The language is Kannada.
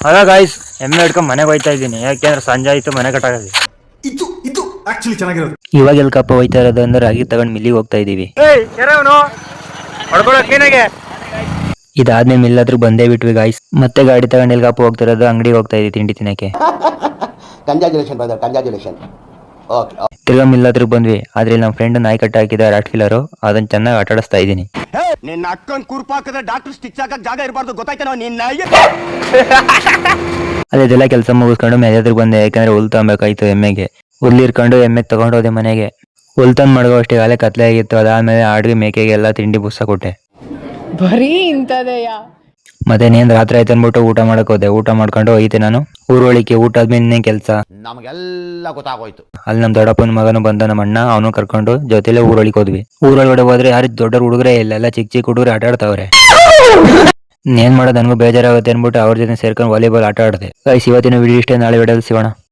ಅಲ್ಲ ಗಾಯ್ಸ್, ಎಮ್ಮೆ ಹಿಡ್ಕೊಂಡ್ ಮನೆಗೆ ಹೋಯ್ತಾ ಇದ್ದೀನಿ. ಯಾಕೆಂದ್ರೆ ಸಂಜೆ ಆಯ್ತು, ಮನೆ ಕಟ್ಟಾಗದೆ. ಇದು ಆಕ್ಚುಲಿ ಚೆನ್ನಾಗಿರೋದು. ಇವಾಗ ಎಲ್ಲಿ ಕಪ್ಪ ಹೋಯ್ತಾ ಇರೋದು ಅಂದ್ರೆ ರಾಗಿ ತಗೊಂಡ್ ಮಿಲ್ಲಿಗೆ ಹೋಗ್ತಾ ಇದೀವಿ. ಇದಾದ್ಮೇಲೆ ಮಿಲ್ ಹತ್ರ ಬಂದೇ ಬಿಟ್ವಿ ಗಾಯ್ಸ್. ಮತ್ತೆ ಗಾಡಿ ತಗೊಂಡು ಎಲ್ಲಿ ಕಪ್ಪ ಹೋಗ್ತಿರೋದು, ಅಂಗಡಿಗೆ ಹೋಗ್ತಾ ಇದೀವಿ ತಿಂಡಿ ತಿನ್ನಕ್ಕೆ. Congratulation brother, congratulation. ಓಕೆ. ತಿರ್ಗಾ ಮಿಲ್ ಹತ್ರ ಬಂದ್ವಿ. ಆದ್ರೆ ಇಲ್ಲಿ ನಮ್ಮ ಫ್ರೆಂಡ್ ನಾಯಿ ಕಟ್ಟ ಹಾಕಿದ ರಾಟ್ ಫಿಲ್ಲರು, ಅದನ್ನ ಚೆನ್ನಾಗಿ ಆಟ ಆಡಿಸ್ತಾ ಇದೀನಿ. ನಿನ್ನ ಅಕ್ಕನ್ ಕುರ್ಪ ಹಾಕಿದ್ರೆ ಡಾಕ್ಟರ್ ಸ್ಟಿಚ್ ಹಾಕಕ್ ಜಾಗ ಇರಬಾರ್ದು, ಗೊತ್ತಾಯ್ತಾ? ನಿನ್ನ ಅದೆಲ್ಲ ಕೆಲಸ ಮುಗಿಸ್ಕೊಂಡು ಮೇಲೆ ಹತ್ರ ಬಂದೆ. ಯಾಕಂದ್ರೆ ಹುಲ್ ತಗೊಬೇಕಾಯ್ತು ಎಮ್ಮೆಗೆ. ಹುಲ್ ಇರ್ಕೊಂಡು ಎಮ್ಮೆಗೆ ತಗೊಂಡೋದೆ ಮನೆಗೆ. ಹುಲ್ ತಂದು ಮಡಗೋ ಅಷ್ಟೇ ಕಾಲೇ ಕತ್ಲೆ ಆಗಿತ್ತು. ಅದಾದ್ಮೇಲೆ ಆಡ್ಗೆ ಮೇಕೆಗೆಲ್ಲ ತಿಂಡಿ ಬುಸ್ಸ ಕೊಟ್ಟೆ. ಬರೀ ಇಂಥದೆಯ. ಮತ್ತೆ ನೇನ್ ರಾತ್ರಿ ಆಯ್ತು ಅನ್ಬಿಟ್ಟು ಊಟ ಮಾಡಕ್ ಹೋದೆ. ಊಟ ಮಾಡ್ಕೊಂಡು ಹೋಯ್ತೆ ನಾನು ಊರೊಳಿಕೆ. ಊಟ ಆದ್ಮೇಲೆ ಇನ್ನೇನ್ ಕೆಲ್ಸ, ನಮಗೆಲ್ಲ ಗೊತ್ತಾಗೋಯ್ತು. ಅಲ್ಲಿ ನಮ್ ದೊಡ್ಡಪ್ಪನ ಮಗನು ಬಂದ, ನಮ್ಮ ಅಣ್ಣ ಅವನು ಕರ್ಕೊಂಡು ಜೊತೆಲೆ ಊರೊಳಿಗೆ ಹೋದ್ವಿ. ಊರೊಳಗಡೆ ಹೋದ್ರೆ ಯಾರು ದೊಡ್ಡ ಹುಡುಗರೇ ಇಲ್ಲ, ಎಲ್ಲ ಚಿಕ್ಕ ಚಿಕ್ಕ ಹುಡುಗರು ಆಟ ಆಡ್ತಾವ್ರೆ. ಏನ್ ಮಾಡೋದು, ನನಗೂ ಬೇಜಾರಾಗುತ್ತೆ ಅನ್ಬಿಟ್ಟು ಅವ್ರ ಜೊತೆ ಸೇರ್ಕೊಂಡು ವಾಲಿಬಾಲ್ ಆಟ ಆಡಿದೆ. ಇವತ್ತಿನ ವಿಡಿಯೋ ಇಷ್ಟೇ, ನಾಳೆ ವಿಡಿಯೋದಲ್ಲಿ ಸಿಗೋಣ.